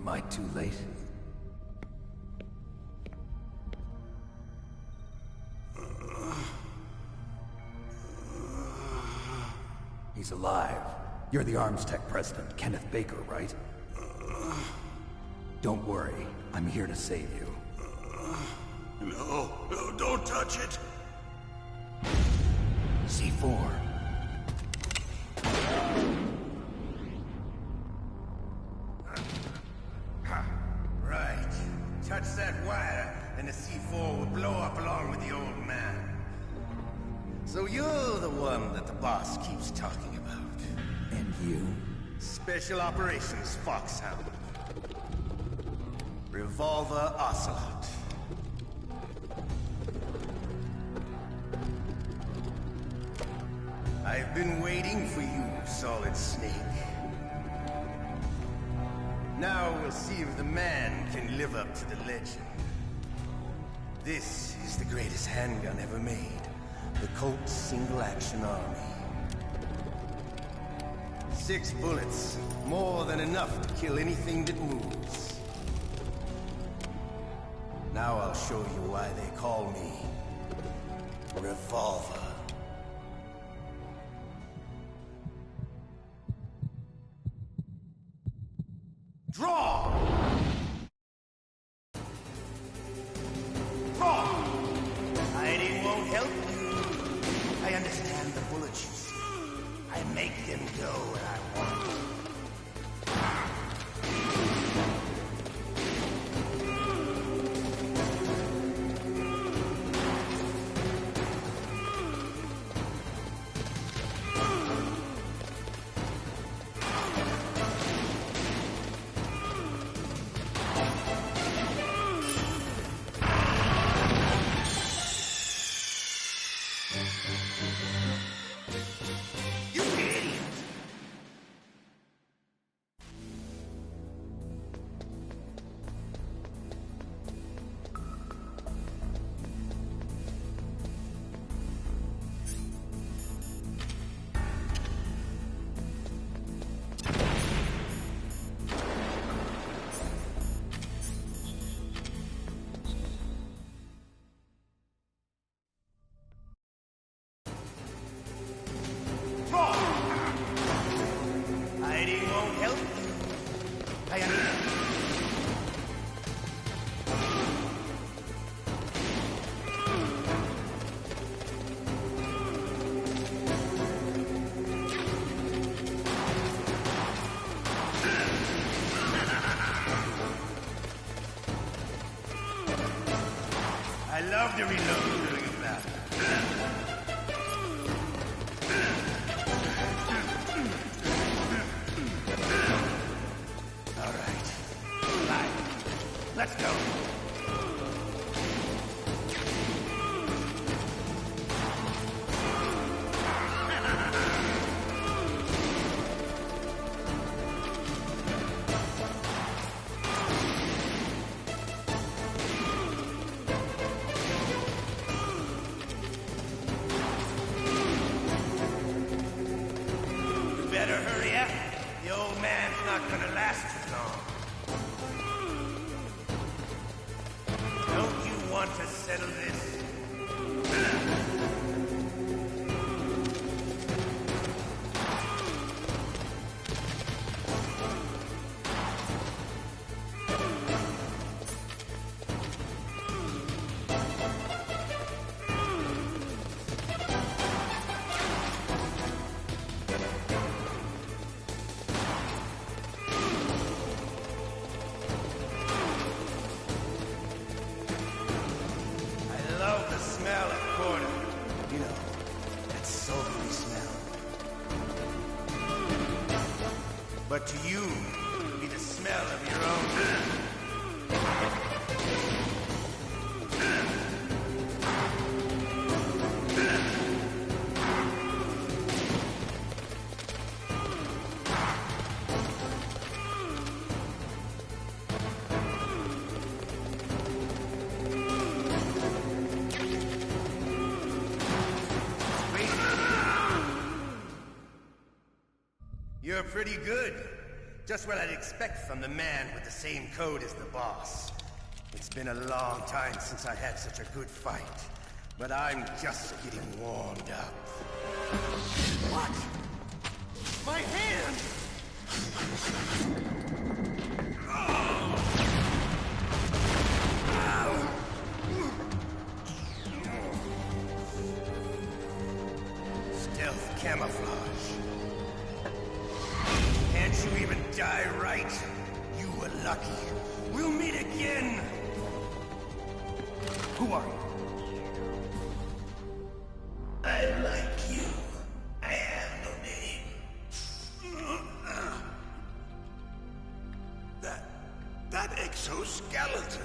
Am I too late? He's alive. You're the Armstech president, Kenneth Baker, right? Don't worry. I'm here to save you. No, don't touch it! C4. Right. Touch that wire, and the C4 will blow up along with the old man. So you're the one that the boss keeps talking about. And you? Special Operations Foxhound. Revolver Ocelot. I've been waiting for you, Solid Snake. Now we'll see if the man can live up to the legend. This is the greatest handgun ever made. The Colt Single Action Army. 6 bullets, more than enough to kill anything that moves. Now I'll show you why they call me Revolver. Draw! Draw! Hiding won't help you. I understand the bullets you see. I make them go where I want. Hiding won't help you. I understand. I love to reload during a battle. All right. Right. Let's go. Better hurry up. The old man's not gonna last too long. Don't you want to settle this? Smell of quarter. You know, that sulphry smell. But to you, it'll be the smell of your own. You're pretty good. Just what I'd expect from the man with the same code as the boss. It's been a long time since I had such a good fight, but I'm just getting warmed up. What? My hand! Stealth camouflage. Can't you even die right? You were lucky. We'll meet again! Who are you? I like you. I have no name. That exoskeleton.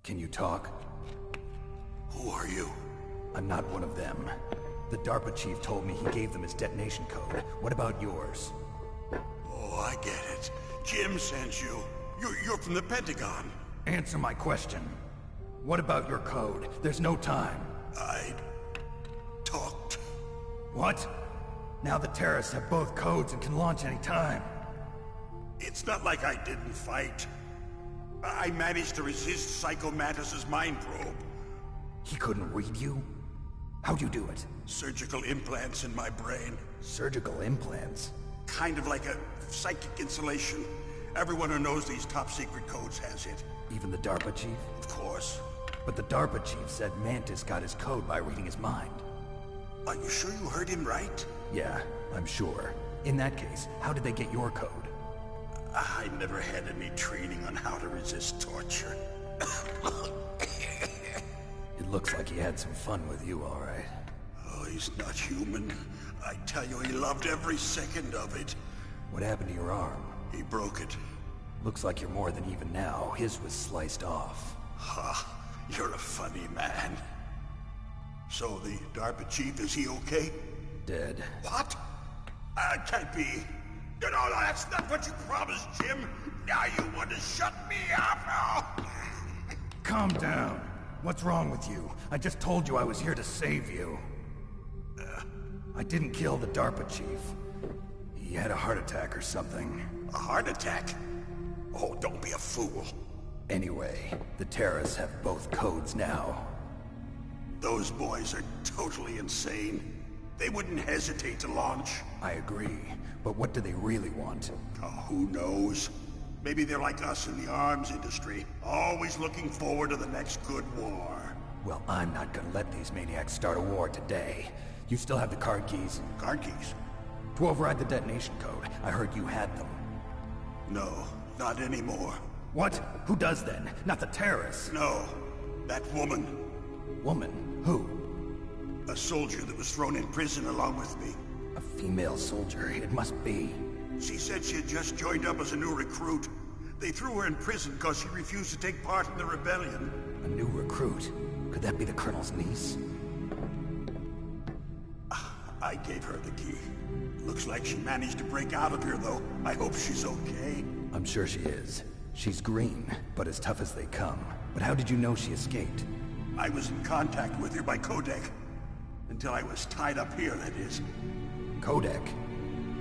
Can you talk? Who are you? I'm not one of them. The DARPA chief told me he gave them his detonation code. What about yours? Oh, I get it. Jim sent you. You're from the Pentagon. Answer my question. What about your code? There's no time. I talked. What? Now the terrorists have both codes and can launch any time. It's not like I didn't fight. I managed to resist Psycho Mantis's mind probe. He couldn't read you? How'd you do it? Surgical implants in my brain. Surgical implants? Kind of like a psychic insulation. Everyone who knows these top-secret codes has it. Even the DARPA chief? Of course. But the DARPA chief said Mantis got his code by reading his mind. Are you sure you heard him right? Yeah, I'm sure. In that case, how did they get your code? I never had any training on how to resist torture. It looks like he had some fun with you, all right. Oh, he's not human. I tell you, he loved every second of it. What happened to your arm? He broke it. Looks like you're more than even now. His was sliced off. Ha, you're a funny man. So the DARPA chief, is he okay? Dead. What? Can't be. No, that's not what you promised, Jim. Now you want to shut me up? Oh. Calm down. What's wrong with you? I just told you I was here to save you. I didn't kill the DARPA chief. He had a heart attack or something. A heart attack? Oh, don't be a fool. Anyway, the terrorists have both codes now. Those boys are totally insane. They wouldn't hesitate to launch. I agree, but what do they really want? Oh, who knows? Maybe they're like us in the arms industry, always looking forward to the next good war. Well, I'm not gonna let these maniacs start a war today. You still have the card keys? Card keys? To override the detonation code. I heard you had them. No, not anymore. What? Who does then? Not the terrorists. No, that woman. Woman? Who? A soldier that was thrown in prison along with me. A female soldier, it must be. She said she had just joined up as a new recruit. They threw her in prison because she refused to take part in the rebellion. A new recruit? Could that be the Colonel's niece? I gave her the key. Looks like she managed to break out of here, though. I hope she's okay. I'm sure she is. She's green, but as tough as they come. But how did you know she escaped? I was in contact with her by codec. Until I was tied up here, that is. Codec?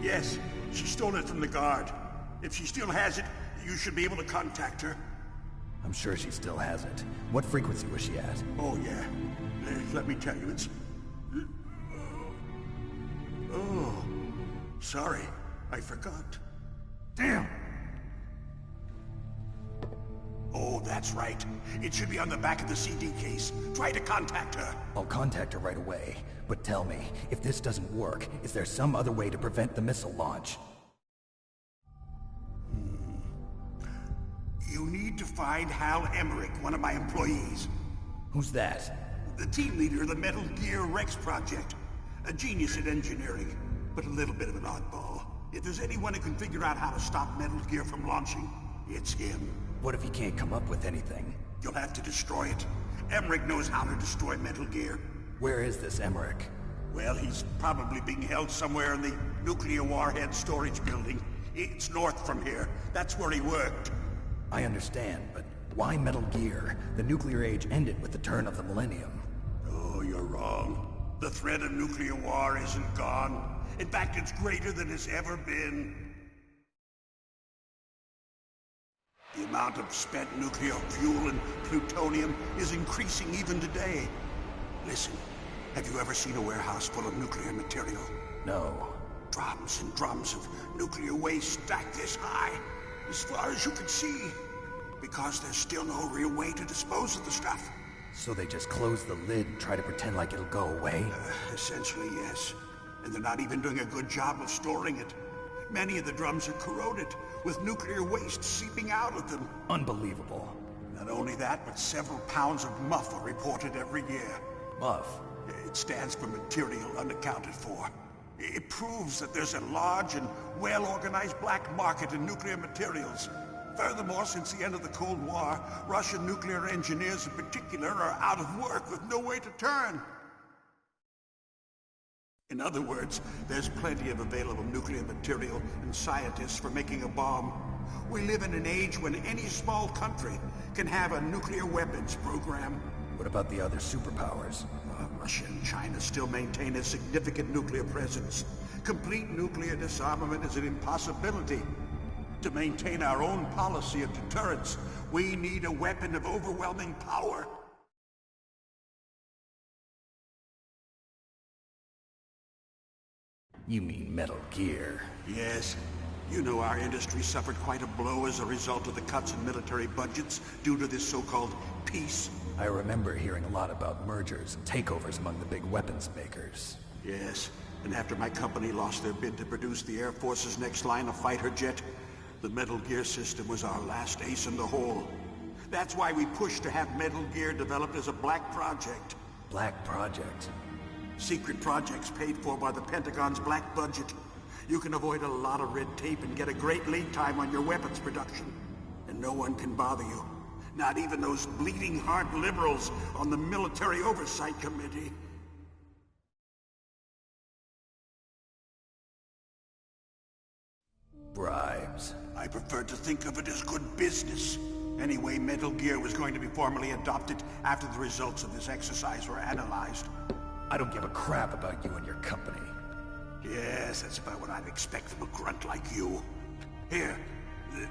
Yes, she stole it from the guard. If she still has it, you should be able to contact her. I'm sure she still has it. What frequency was she at? Oh, yeah. Let me tell you, it's... Oh, sorry. I forgot. Damn! Oh, that's right. It should be on the back of the CD case. Try to contact her. I'll contact her right away. But tell me, if this doesn't work, is there some other way to prevent the missile launch? You need to find Hal Emmerich, one of my employees. Who's that? The team leader of the Metal Gear Rex project. A genius at engineering, but a little bit of an oddball. If there's anyone who can figure out how to stop Metal Gear from launching, It's him. What if he can't come up with anything? You'll have to destroy it. Emmerich knows how to destroy Metal Gear. Where is this Emmerich? Well, he's probably being held somewhere in the nuclear warhead storage building. It's north from here. That's where he worked. I understand, but why Metal Gear? The nuclear age ended with the turn of the millennium. Oh, you're wrong. The threat of nuclear war isn't gone. In fact, it's greater than it's ever been. The amount of spent nuclear fuel and plutonium is increasing even today. Listen, have you ever seen a warehouse full of nuclear material? No. Drums and drums of nuclear waste stacked this high, as far as you can see. Because there's still no real way to dispose of the stuff. So they just close the lid and try to pretend like it'll go away? Essentially, yes. And they're not even doing a good job of storing it. Many of the drums are corroded, with nuclear waste seeping out of them. Unbelievable. Not only that, but several pounds of MUF are reported every year. MUF? It stands for material unaccounted for. It proves that there's a large and well-organized black market in nuclear materials. Furthermore, since the end of the Cold War, Russian nuclear engineers in particular are out of work with no way to turn. In other words, there's plenty of available nuclear material and scientists for making a bomb. We live in an age when any small country can have a nuclear weapons program. What about the other superpowers? Russia and China still maintain a significant nuclear presence. Complete nuclear disarmament is an impossibility. To maintain our own policy of deterrence, we need a weapon of overwhelming power. You mean Metal Gear? Yes. You know our industry suffered quite a blow as a result of the cuts in military budgets due to this so-called peace. I remember hearing a lot about mergers and takeovers among the big weapons makers. Yes, and after my company lost their bid to produce the Air Force's next line of fighter jet, the Metal Gear system was our last ace in the hole. That's why we pushed to have Metal Gear developed as a black project. Black project? Secret projects paid for by the Pentagon's black budget. You can avoid a lot of red tape and get a great lead time on your weapons production. And no one can bother you. Not even those bleeding heart liberals on the Military Oversight Committee. Bribes. I prefer to think of it as good business. Anyway, Metal Gear was going to be formally adopted after the results of this exercise were analyzed. I don't give a crap about you and your company. Yes, that's about what I'd expect from a grunt like you. Here,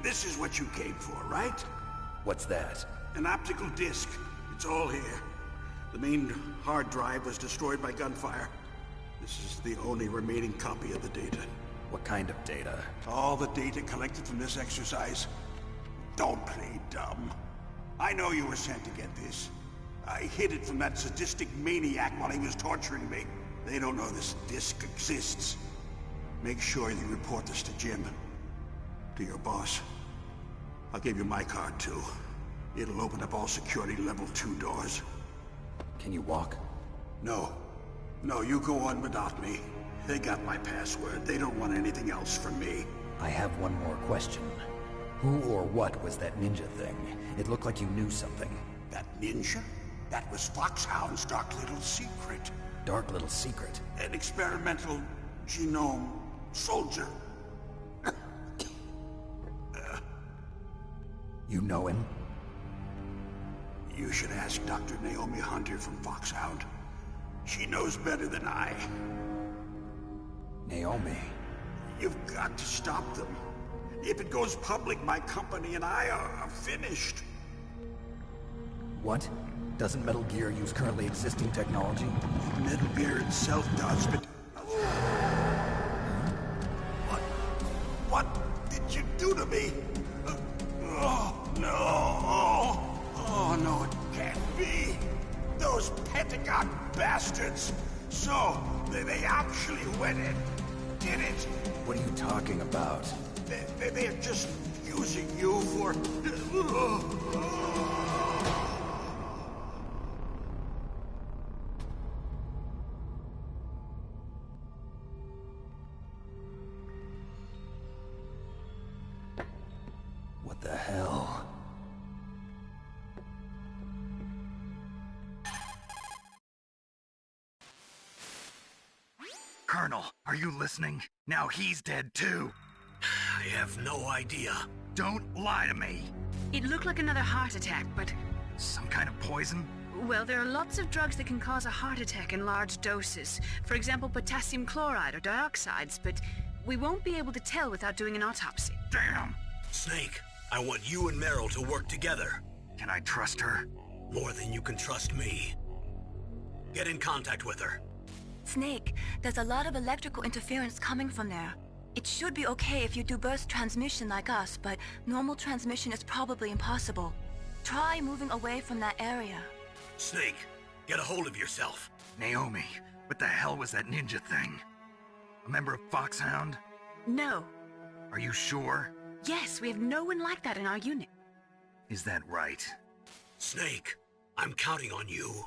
this is what you came for, right? What's that? An optical disc. It's all here. The main hard drive was destroyed by gunfire. This is the only remaining copy of the data. What kind of data? All the data collected from this exercise. Don't play dumb. I know you were sent to get this. I hid it from that sadistic maniac while he was torturing me. They don't know this disc exists. Make sure you report this to Jim. To your boss. I'll give you my card, too. It'll open up all security level 2 doors. Can you walk? No. No, you go on without me. They got my password. They don't want anything else from me. I have one more question. Who or what was that ninja thing? It looked like you knew something. That ninja? That was Foxhound's dark little secret. Dark little secret? An experimental genome soldier. You know him? You should ask Dr. Naomi Hunter from Foxhound. She knows better than I. Naomi? You've got to stop them. If it goes public, my company and I are finished. What? Doesn't Metal Gear use currently existing technology? Metal Gear itself does, but... What did you do to me? Oh, no. Oh, no, it can't be. Those Pentagon bastards. So, they actually went and did it. What are you talking about? They're just using you for... What the hell? Colonel, are you listening? Now he's dead too. I have no idea. Don't lie to me. It looked like another heart attack, but... Some kind of poison? Well, there are lots of drugs that can cause a heart attack in large doses. For example, potassium chloride or dioxides, but we won't be able to tell without doing an autopsy. Damn! Snake, I want you and Meryl to work together. Can I trust her? More than you can trust me. Get in contact with her. Snake, there's a lot of electrical interference coming from there. It should be okay if you do burst transmission like us, but normal transmission is probably impossible. Try moving away from that area. Snake, get a hold of yourself. Naomi, what the hell was that ninja thing? A member of Foxhound? No. Are you sure? Yes, we have no one like that in our unit. Is that right? Snake, I'm counting on you.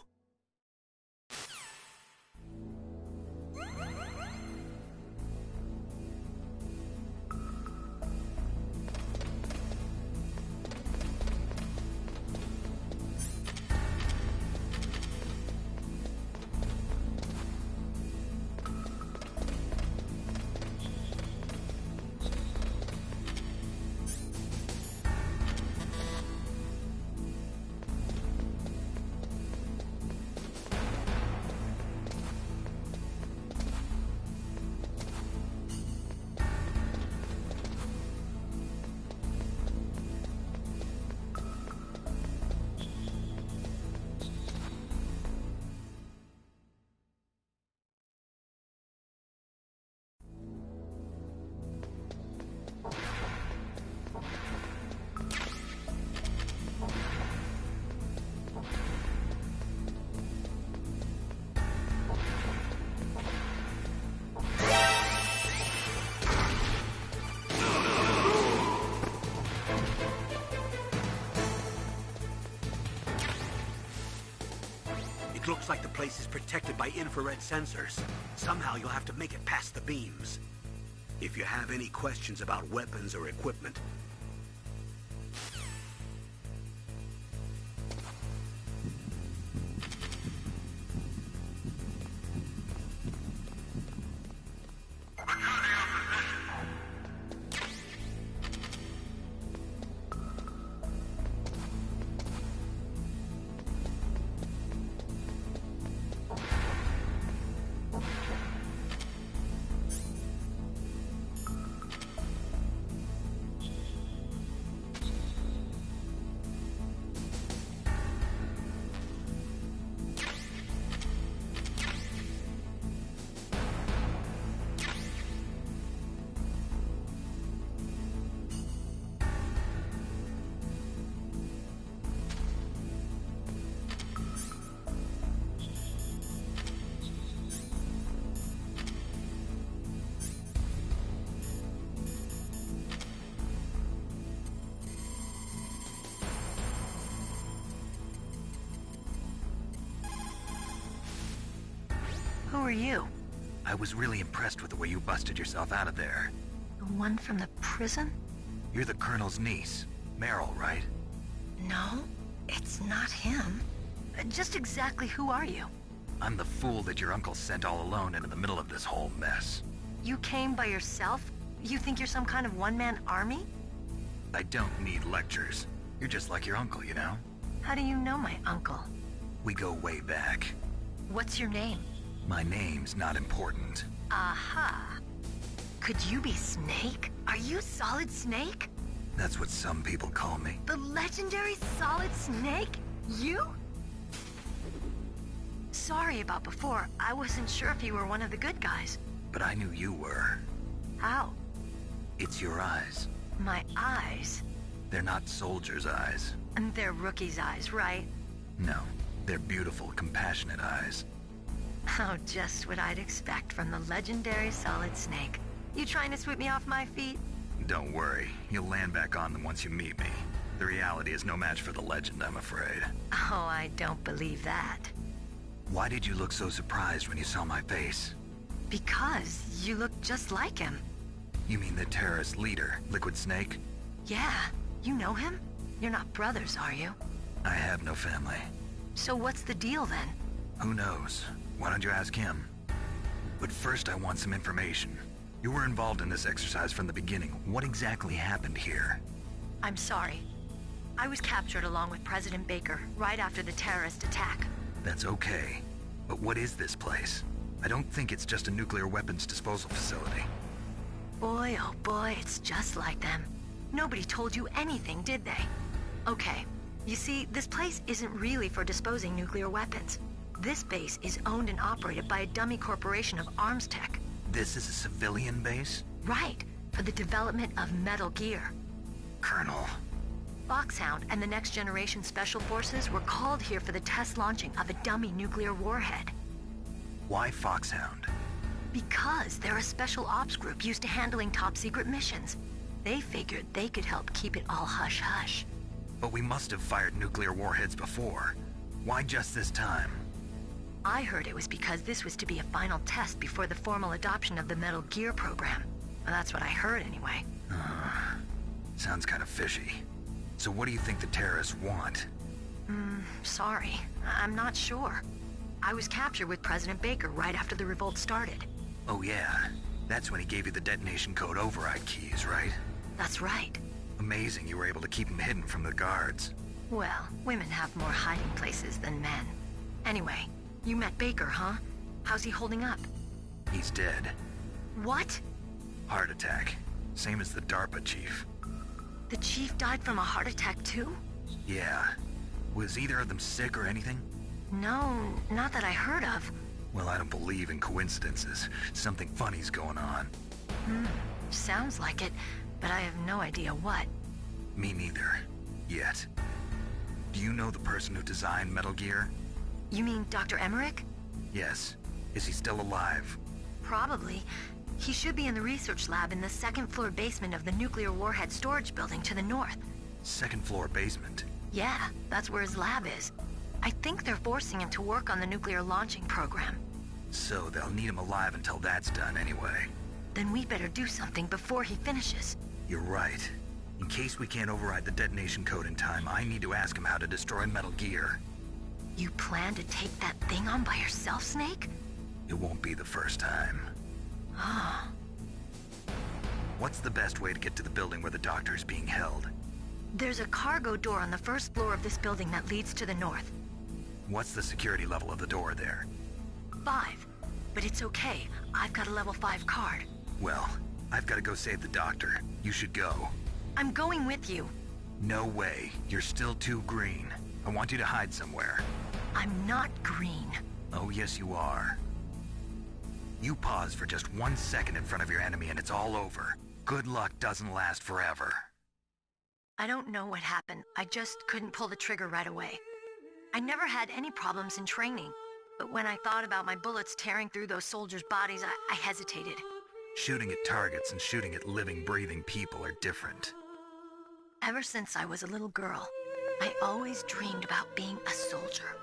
It looks like the place is protected by infrared sensors. Somehow you'll have to make it past the beams. If you have any questions about weapons or equipment, Who are you? I was really impressed with the way you busted yourself out of there. The one from the prison? You're the Colonel's niece, Meryl, right? No, it's not him. Just exactly who are you? I'm the fool that your uncle sent all alone into the middle of this whole mess. You came by yourself? You think you're some kind of one-man army? I don't need lectures. You're just like your uncle, you know? How do you know my uncle? We go way back. What's your name? My name's not important. Aha. Could you be Snake? Are you Solid Snake? That's what some people call me. The legendary Solid Snake? You? Sorry about before. I wasn't sure if you were one of the good guys. But I knew you were. How? It's your eyes. My eyes? They're not soldiers' eyes. And they're rookies' eyes, right? No, they're beautiful, compassionate eyes. Oh, just what I'd expect from the legendary Solid Snake. You trying to sweep me off my feet? Don't worry, you'll land back on them once you meet me. The reality is no match for the legend, I'm afraid. Oh, I don't believe that. Why did you look so surprised when you saw my face? Because you look just like him. You mean the terrorist leader, Liquid Snake? Yeah, you know him? You're not brothers, are you? I have no family. So what's the deal then? Who knows? Why don't you ask him? But first I want some information. You were involved in this exercise from the beginning. What exactly happened here? I'm sorry. I was captured along with President Baker right after the terrorist attack. That's okay. But what is this place? I don't think it's just a nuclear weapons disposal facility. Boy, oh boy, it's just like them. Nobody told you anything, did they? Okay, you see, this place isn't really for disposing nuclear weapons. This base is owned and operated by a dummy corporation of arms tech. This is a civilian base? Right, for the development of Metal Gear. Colonel. Foxhound and the Next Generation Special Forces were called here for the test launching of a dummy nuclear warhead. Why Foxhound? Because they're a special ops group used to handling top-secret missions. They figured they could help keep it all hush-hush. But we must have fired nuclear warheads before. Why just this time? I heard it was because this was to be a final test before the formal adoption of the Metal Gear program. Well, that's what I heard anyway. Sounds kind of fishy. So what do you think the terrorists want? Sorry. I'm not sure. I was captured with President Baker right after the revolt started. Oh yeah, that's when he gave you the detonation code override keys, right? That's right. Amazing you were able to keep him hidden from the guards. Well, women have more hiding places than men. Anyway, you met Baker, huh? How's he holding up? He's dead. What? Heart attack. Same as the DARPA chief. The chief died from a heart attack too? Yeah. Was either of them sick or anything? No, not that I heard of. Well, I don't believe in coincidences. Something funny's going on. Sounds like it, but I have no idea what. Me neither. Yet. Do you know the person who designed Metal Gear? You mean Dr. Emmerich? Yes. Is he still alive? Probably. He should be in the research lab in the second-floor basement of the nuclear warhead storage building to the north. Second floor basement? Yeah, that's where his lab is. I think they're forcing him to work on the nuclear launching program. So they'll need him alive until that's done anyway. Then we better do something before he finishes. You're right. In case we can't override the detonation code in time, I need to ask him how to destroy Metal Gear. You plan to take that thing on by yourself, Snake? It won't be the first time. What's the best way to get to the building where the doctor is being held? There's a cargo door on the first floor of this building that leads to the north. What's the security level of the door there? 5. But it's okay. I've got a level 5 card. Well, I've got to go save the doctor. You should go. I'm going with you. No way. You're still too green. I want you to hide somewhere. I'm not green. Oh, yes you are. You pause for just 1 second in front of your enemy and it's all over. Good luck doesn't last forever. I don't know what happened. I just couldn't pull the trigger right away. I never had any problems in training. But when I thought about my bullets tearing through those soldiers' bodies, I hesitated. Shooting at targets and shooting at living, breathing people are different. Ever since I was a little girl, I always dreamed about being a soldier.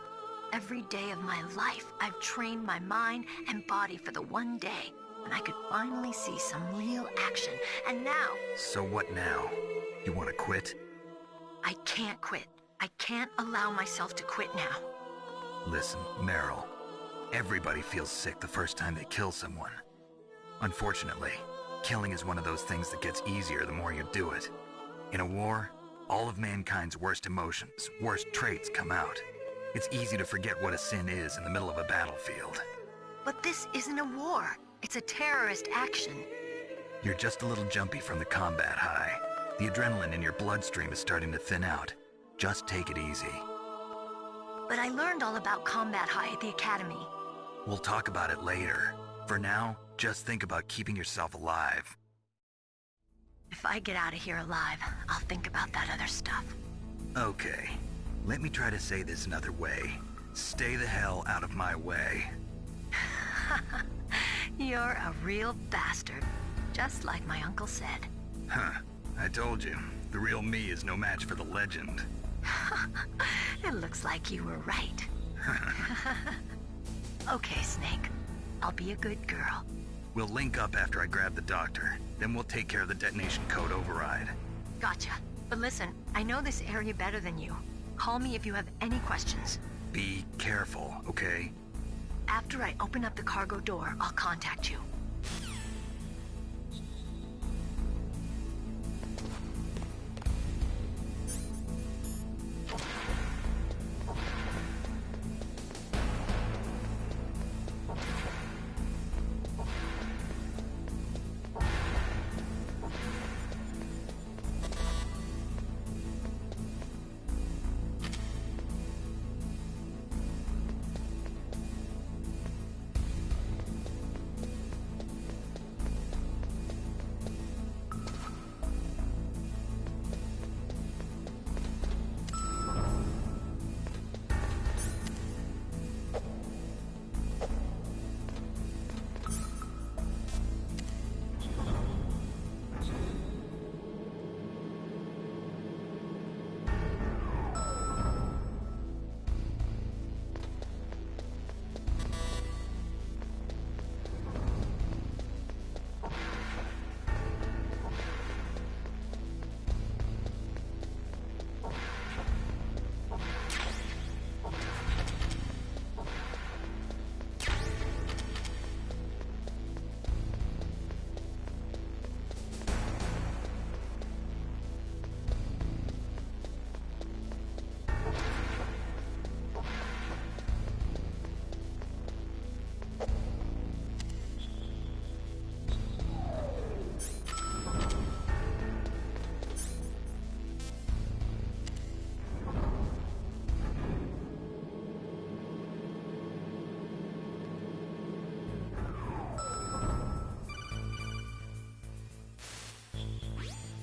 Every day of my life, I've trained my mind and body for the one day when I could finally see some real action. And now... So what now? You want to quit? I can't quit. I can't allow myself to quit now. Listen, Meryl. Everybody feels sick the first time they kill someone. Unfortunately, killing is one of those things that gets easier the more you do it. In a war, all of mankind's worst emotions, worst traits come out. It's easy to forget what a sin is in the middle of a battlefield. But this isn't a war. It's a terrorist action. You're just a little jumpy from the combat high. The adrenaline in your bloodstream is starting to thin out. Just take it easy. But I learned all about combat high at the academy. We'll talk about it later. For now, just think about keeping yourself alive. If I get out of here alive, I'll think about that other stuff. Okay. Let me try to say this another way. Stay the hell out of my way. You're a real bastard. Just like my uncle said. Huh. I told you. The real me is no match for the legend. It looks like you were right. Okay, Snake. I'll be a good girl. We'll link up after I grab the doctor. Then we'll take care of the detonation code override. Gotcha. But listen, I know this area better than you. Call me if you have any questions. Be careful, okay? After I open up the cargo door, I'll contact you.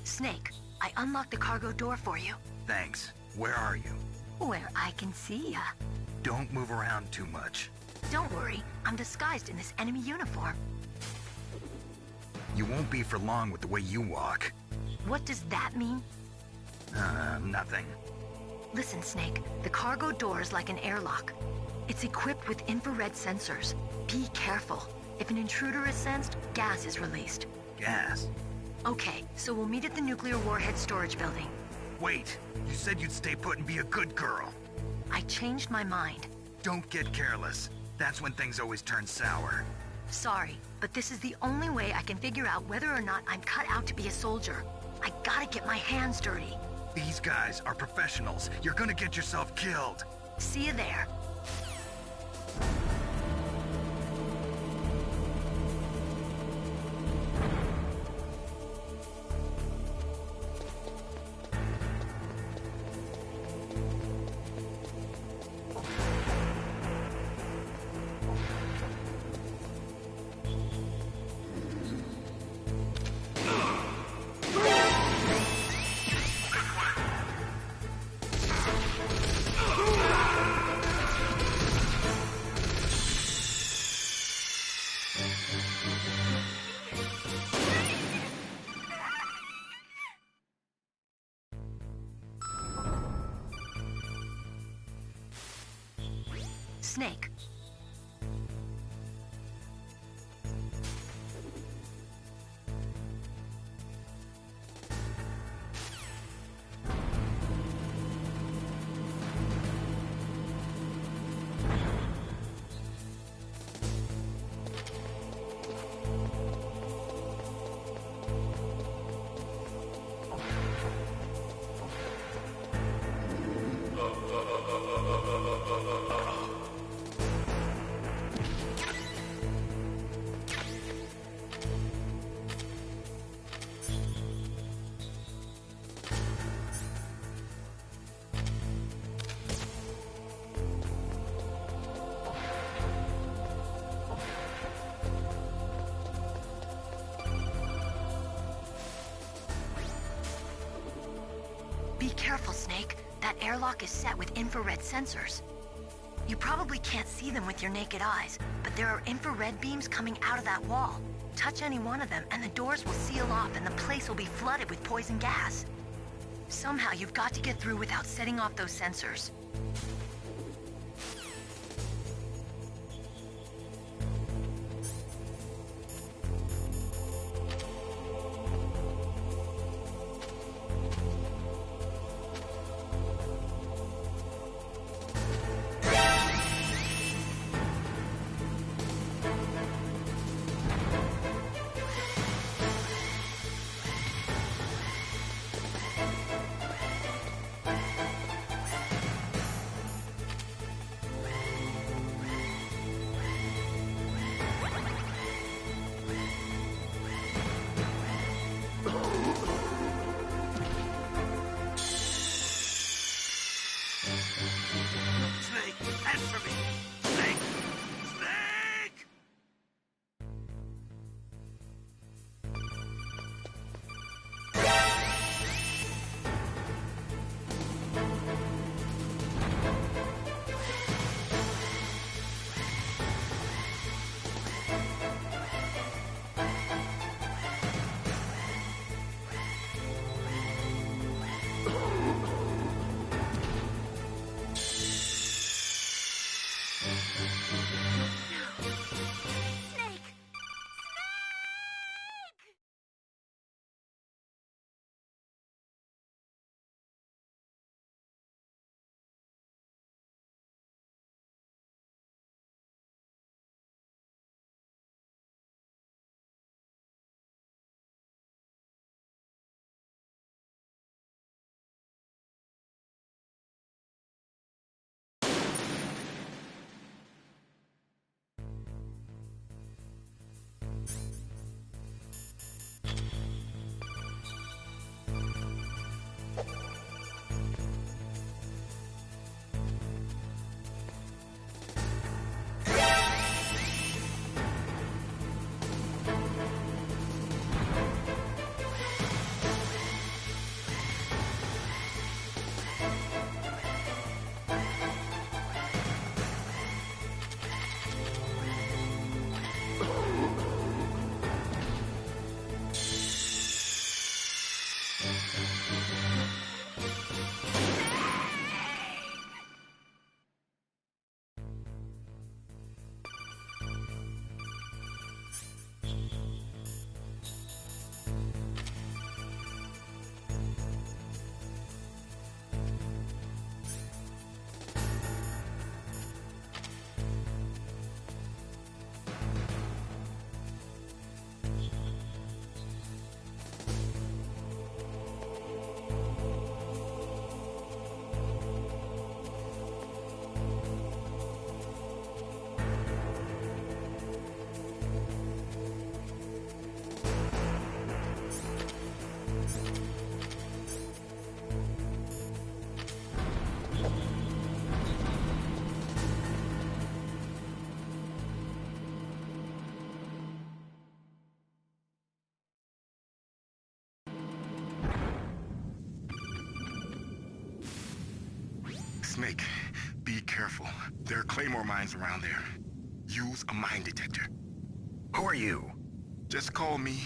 Snake, I unlocked the cargo door for you. Thanks. Where are you? Where I can see ya. Don't move around too much. Don't worry, I'm disguised in this enemy uniform. You won't be for long with the way you walk. What does that mean? Nothing. Listen, Snake, the cargo door is like an airlock. It's equipped with infrared sensors. Be careful. If an intruder is sensed, gas is released. Gas? Okay, so we'll meet at the nuclear warhead storage building. Wait, you said you'd stay put and be a good girl. I changed my mind. Don't get careless. That's when things always turn sour. Sorry, but this is the only way I can figure out whether or not I'm cut out to be a soldier. I gotta get my hands dirty. These guys are professionals. You're gonna get yourself killed. See you there. Snake. Be careful, Snake. That airlock is set with infrared sensors. You probably can't see them with your naked eyes, but there are infrared beams coming out of that wall. Touch any one of them and the doors will seal off and the place will be flooded with poison gas. Somehow you've got to get through without setting off those sensors. Snake, be careful. There are Claymore mines around there. Use a mine detector. Who are you? Just call me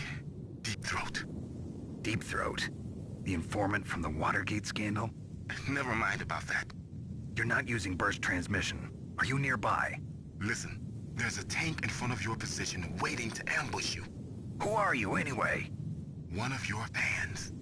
Deep Throat. Deep Throat? The informant from the Watergate scandal? Never mind about that. You're not using burst transmission. Are you nearby? Listen, there's a tank in front of your position waiting to ambush you. Who are you anyway? One of your fans.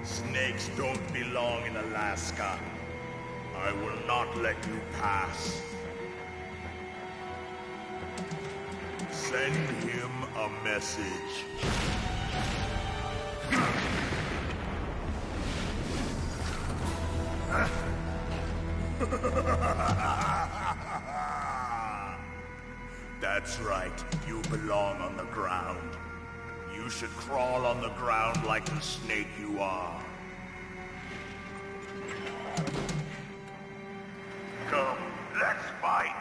Snakes don't belong in Alaska. I will not let you pass. Send him a message. That's right, you belong on the ground. You should crawl on the ground like the snake you are. Come, let's fight!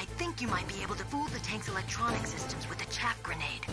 I think you might be able to fool the tank's electronic systems with a chaff grenade.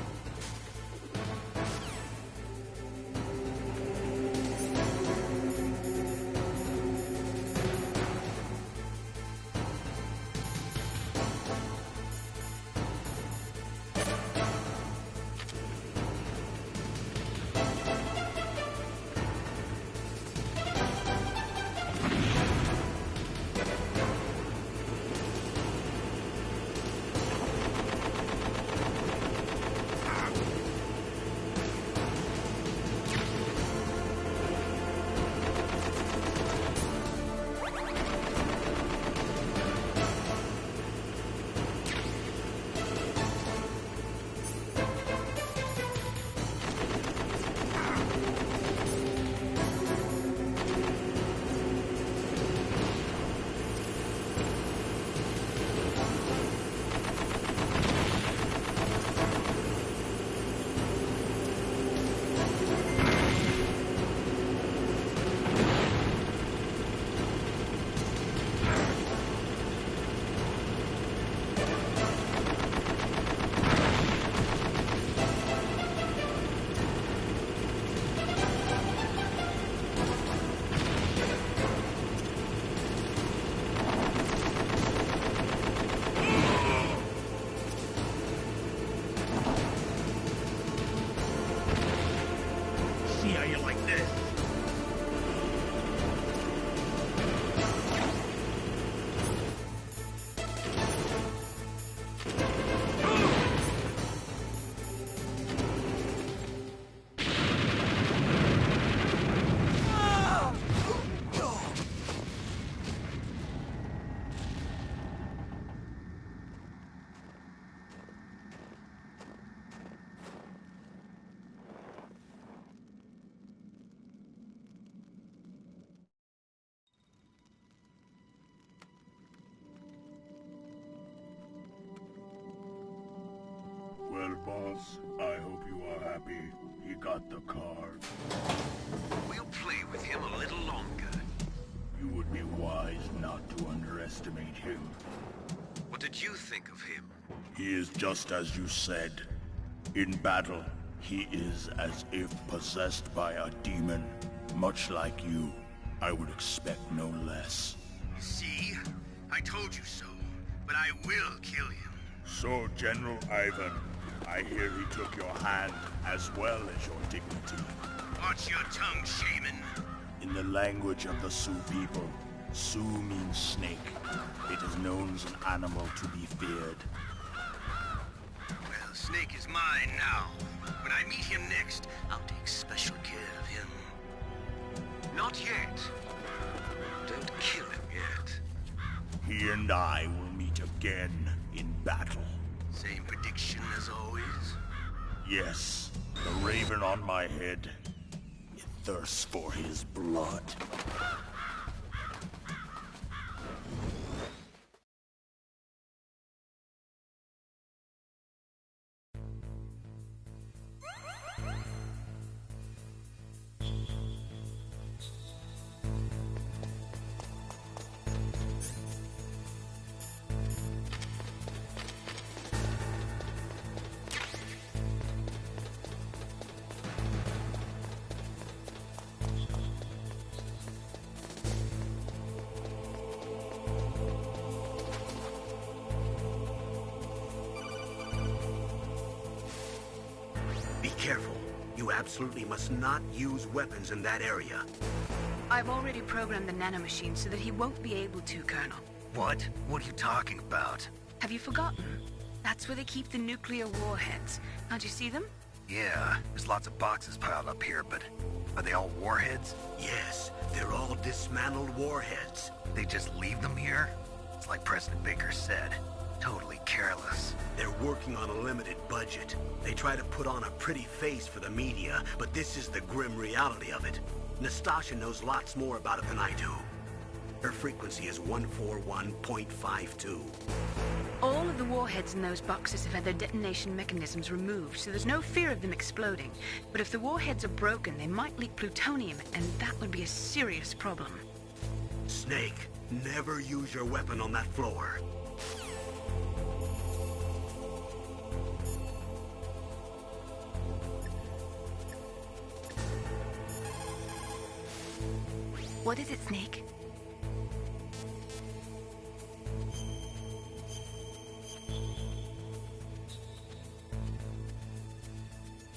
Well, boss, I hope you are happy. He got the card. We'll play with him a little longer. You would be wise not to underestimate him. What did you think of him? He is just as you said. In battle, he is as if possessed by a demon. Much like you, I would expect no less. See? I told you so. But I will kill him. So, General Ivan, I hear he took your hand as well as your dignity. Watch your tongue, shaman. In the language of the Sioux people, Sioux means snake. It is known as an animal to be feared. Well, Snake is mine now. When I meet him next, I'll take special care of him. Not yet. Don't kill him yet. He and I will meet again in battle. Same prediction as always? Yes, the raven on my head. It thirsts for his blood. Be careful. You absolutely must not use weapons in that area. I've already programmed the nanomachine so that he won't be able to, Colonel. What? What are you talking about? Have you forgotten? That's where they keep the nuclear warheads. Can't you see them? Yeah, there's lots of boxes piled up here, but are they all warheads? Yes, they're all dismantled warheads. They just leave them here? It's like President Baker said. Totally careless. They're working on a limited budget. They try to put on a pretty face for the media, but this is the grim reality of it. Nastasha knows lots more about it than I do. Her frequency is 141.52. All of the warheads in those boxes have had their detonation mechanisms removed, so there's no fear of them exploding. But if the warheads are broken, they might leak plutonium, and that would be a serious problem. Snake, never use your weapon on that floor. What is it, Snake?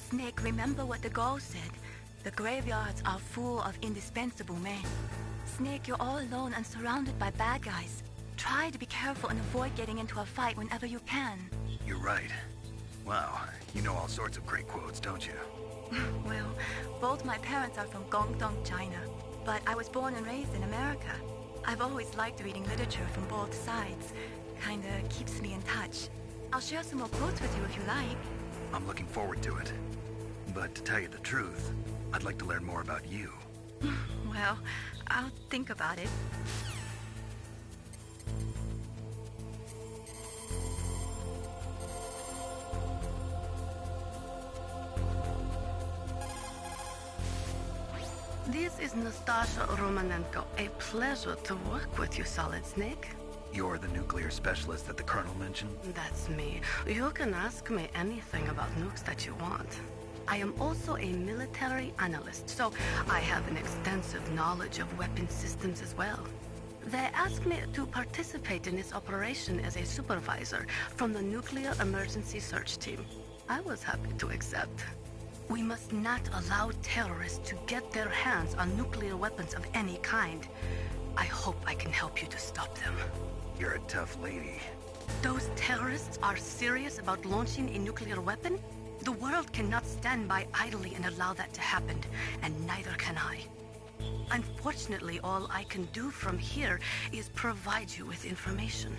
Snake, remember what the Gauls said. The graveyards are full of indispensable men. Snake, you're all alone and surrounded by bad guys. Try to be careful and avoid getting into a fight whenever you can. You're right. Wow, you know all sorts of great quotes, don't you? Well, both my parents are from Guangdong, China, but I was born and raised in America. I've always liked reading literature from both sides. Kinda keeps me in touch. I'll share some more quotes with you if you like. I'm looking forward to it. But to tell you the truth, I'd like to learn more about you. Well, I'll think about it. This is Nastasha Romanenko. A pleasure to work with you, Solid Snake. You're the nuclear specialist that the Colonel mentioned? That's me. You can ask me anything about nukes that you want. I am also a military analyst, so I have an extensive knowledge of weapon systems as well. They asked me to participate in this operation as a supervisor from the Nuclear Emergency Search Team. I was happy to accept. We must not allow terrorists to get their hands on nuclear weapons of any kind. I hope I can help you to stop them. You're a tough lady. Those terrorists are serious about launching a nuclear weapon? The world cannot stand by idly and allow that to happen, and neither can I. Unfortunately, all I can do from here is provide you with information.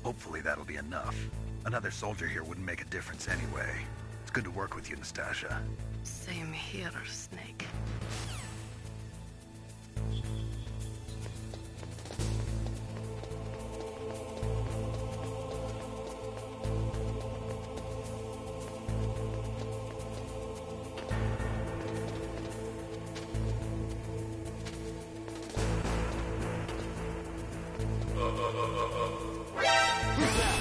Hopefully that'll be enough. Another soldier here wouldn't make a difference anyway. It's good to work with you, Nastasha. Same here, Snake. Who's that?